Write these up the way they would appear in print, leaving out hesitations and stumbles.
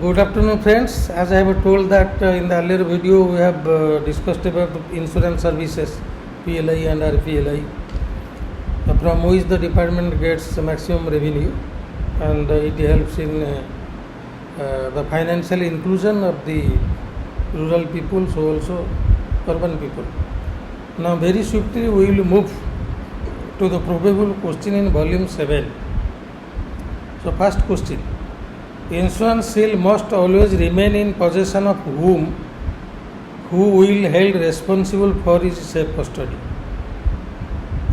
Good afternoon, friends. As I have told that in the earlier video, we have discussed about insurance services, PLI and RPLI, from which the department gets maximum revenue, and it helps in the financial inclusion of the rural people, so also urban people. Now, very swiftly, we will move to the probable question in volume 7. So, first question. Insurance seal must always remain in possession of whom, who will held responsible for his safe custody.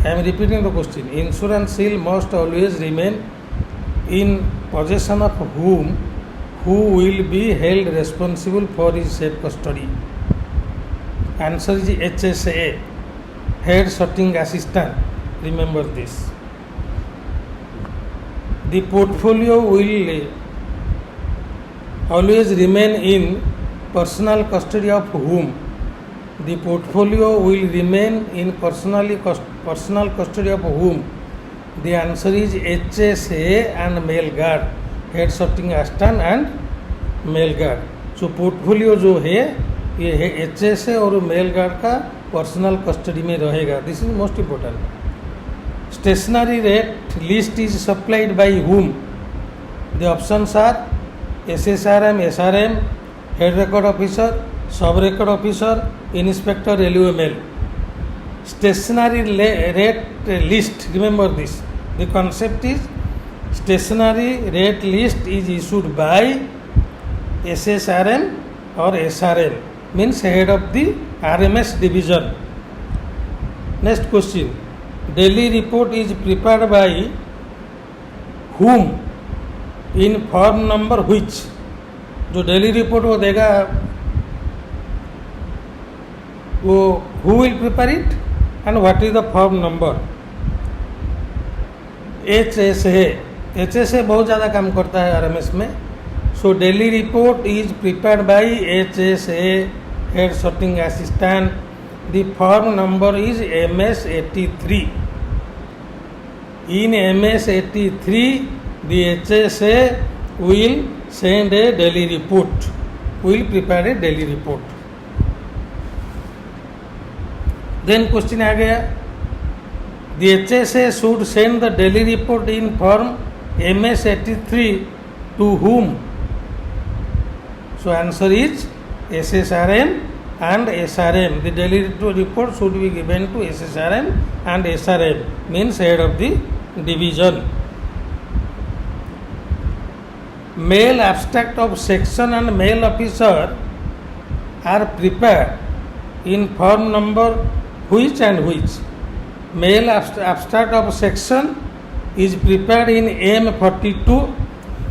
I am repeating the question. Insurance seal must always remain in possession of whom, who will be held responsible for his safe custody. Answer is HSA, head sorting assistant. Remember this. The portfolio will always remain in personal custody of whom? The portfolio will remain in personal custody of whom? The answer is HSA and mail guard, head sorting assistant and mail guard. So portfolio जो है ये है HSA और mail guard का personal custody में रहेगा. This is most important. Stationery rate list is supplied by whom? The options are SSRM, SRM, head record officer, sub record officer, inspector, LUML. Stationary rate list, remember this. The concept is stationary rate list is issued by SSRM or SRM, means head of the RMS division. Next question. Daily report is prepared by whom? In form number which? जो daily report वो देगा वो who will prepare it and what is the form number? HSA बहुत ज़्यादा काम करता है RMS में. So daily report is prepared by HSA, head sorting assistant. The form number is MS83. In MS83 the HSA will send a daily report, will prepare a daily report. Then question आ गया, the HSA should send the daily report in form MS83 to whom? So answer is SSRM and SRM. The daily report should be given to SSRM and SRM, means head of the division. Mail abstract of section and mail officer are prepared in form number which and which? Mail abstract of section is prepared in M42.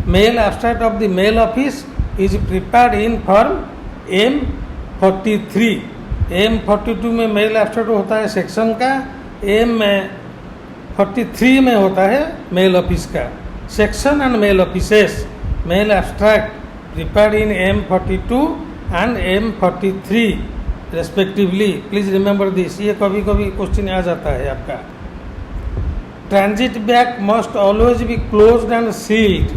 Mail abstract of the mail office is prepared in form M43. M42 में mail abstract होता है section का, M43 में होता है mail office का. Section and mail offices mail abstract prepared in M42 and M43 respectively. Please remember this. ये कभी कभी क्वेश्चन आ जाता है आपका. Transit bag must always be closed and sealed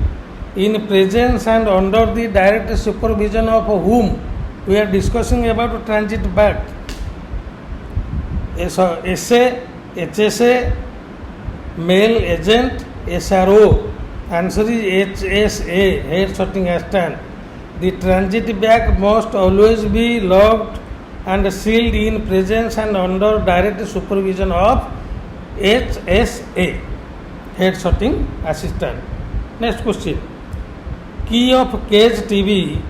in presence and under the direct supervision of whom? We are discussing about transit bag. SA, HSA, mail agent, SRO. Answer is HSA, head sorting assistant. The transit bag must always be locked and sealed in presence and under direct supervision of HSA, head sorting assistant. Next question. Key of cage TV,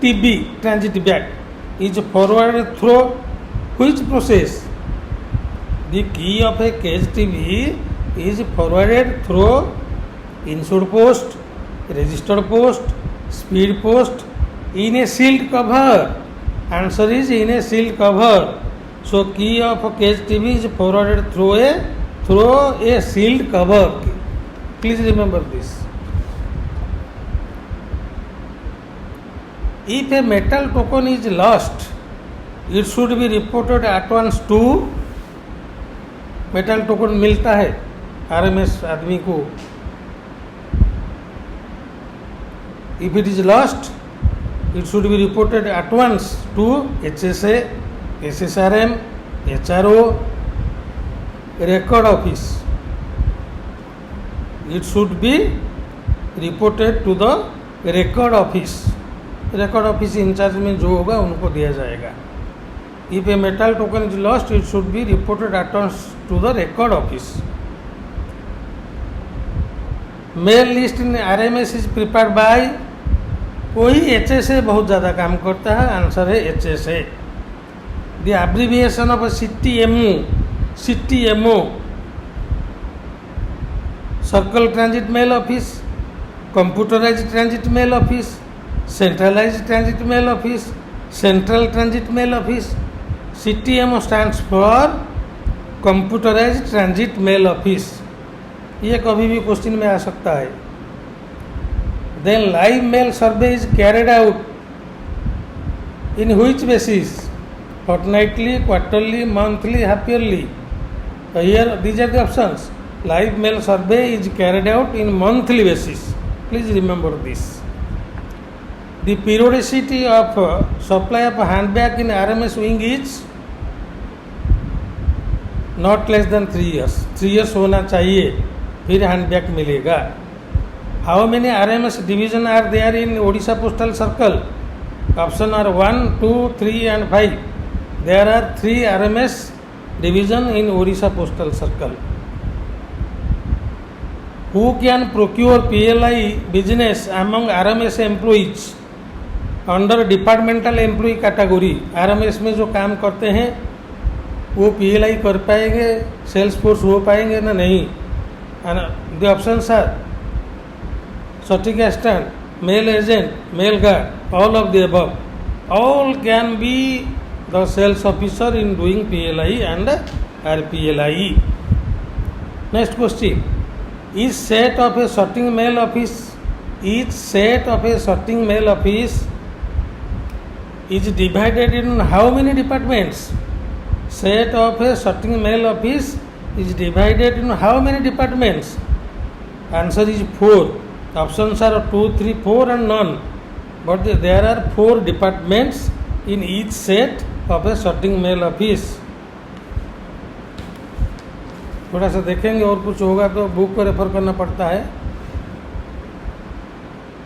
TB, transit bag is forwarded through which process? The key of a cage TV is forwarded through insured post, registered post, speed post, in a sealed cover. Answer is in a sealed cover. So key of cage TV is forwarded through a sealed cover. Please remember this. If a metal token is lost, it should be reported at once to. Metal token मिलता है RMS आदमी को If it is lost, it should be reported at once to HSA, SSRM, HRO, record office. It should be reported to the record office. Record office incharge में जो होगा उनको दिया जाएगा. If a metal token is lost, it should be reported at once to the record office. Mail list in RMS is prepared by कोई HSA बहुत ज़्यादा काम करता है. आंसर है HSA. The abbreviation of CTMO, Circle Transit Mail Office, Computerized Transit Mail Office, Centralized Transit Mail Office, Central Transit Mail Office. CTMO stands for Computerized Transit Mail Office. ये कभी भी क्वेश्चन में आ सकता है. Then live mail survey is carried out in which basis? Fortnightly, quarterly, monthly, half yearly. Here these are the options. Live mail survey is carried out in monthly basis. Please remember this. The periodicity of supply of handbag in RMS wing is not less than 3 years. 3 years होना चाहिए, फिर handbag मिलेगा. How many RMS division are there in Odisha Postal Circle? Option are 1, 2, 3 and 5. There are 3 RMS division in Odisha Postal Circle. Who can procure PLI business among RMS employees under departmental employee category? RMS में जो काम करते हैं वो PLI कर पाएंगे, sales force हो पाएंगे ना नहीं. The options are static assistant, mail agent, mail guard, all of the above. All can be the sales officer in doing PLI and RPLI. Next question. Each set of a sorting mail office is divided in how many departments? Set of a sorting mail office is divided in how many departments? Answer is 4. Options are 2, 3, 4 and none. But there are 4 departments in each set of a sorting mail office. थोड़ा सा देखेंगे और कुछ होगा तो book को refer करना पड़ता है.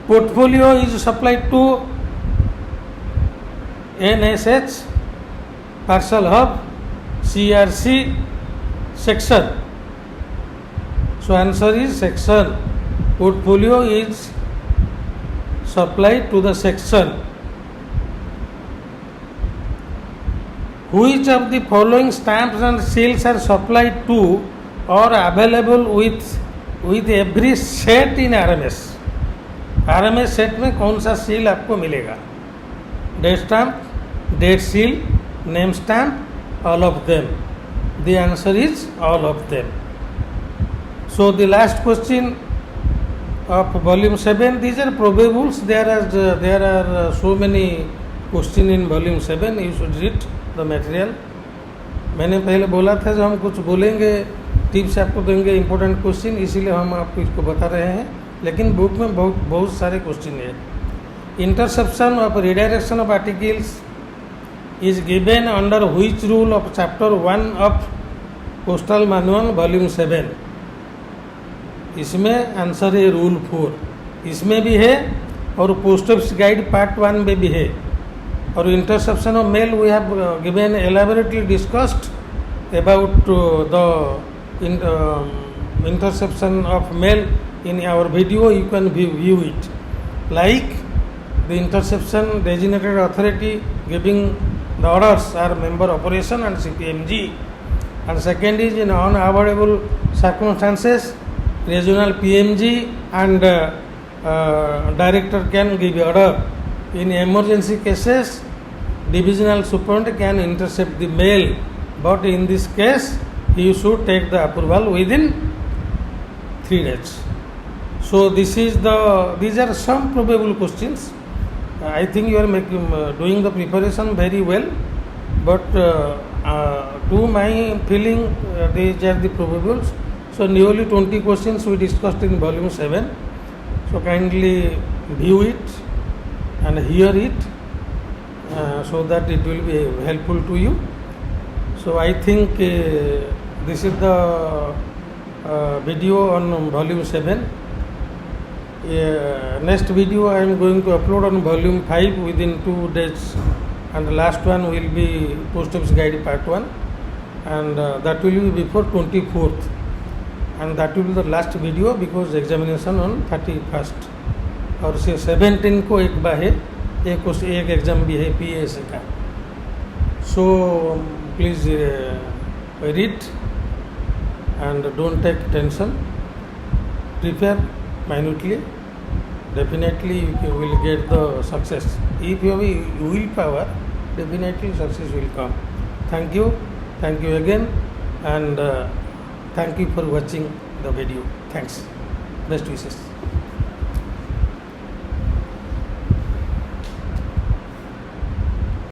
Portfolio is supplied to NSH, parcel hub, CRC, section. So answer is section. Portfolio is supplied to the section. Which of the following stamps and seals are supplied to or available with every set in RMS? RMS set में कौन सा seal आपको मिलेगा? Date stamp, date seal, name stamp, all of them. The answer is all of them. So the last question of volume 7, these are probables. There are so many questions in volume 7. You should read the material. मैंने पहले बोला था जो हम कुछ बोलेंगे tips आपको देंगे इम्पोर्टेंट क्वेश्चन, इसीलिए हम आपको इसको बता रहे हैं. लेकिन बुक में बहुत सारे क्वेश्चन है. Interception of redirection of articles is given under which rule of chapter 1 of postal manual volume 7? इसमें आंसर है रूल 4. इसमें भी है और पोस्ट ऑफिस गाइड पार्ट 1 में भी है. और interception of mail we have given elaborately discussed about the interception of mail in our video. You can view it, like the interception designated authority giving the orders are member operation and CPMG, and second is in unavoidable circumstances regional PMG and director can give order. In emergency cases divisional superintendent can intercept the mail, but in this case he should take the approval within 3 days. So these are some probable questions. I think you are doing the preparation very well, but to my feeling these are the probables. So nearly 20 questions we discussed in volume 7. So kindly view it and hear it so that it will be helpful to you. So I think this is the video on volume 7. Next video I am going to upload on volume 5 within 2 days, and the last one will be Post Office Guide Part 1, and that will be before 24th, and that will be the last video because examination on 31st और से 17 को एक बार है, एक exam भी है PAS का. So please read and don't take tension. Prepare minutely. Definitely you will get the success. If you have willpower, definitely success will come. Thank you again, and thank you for watching the video. Thanks. Best wishes.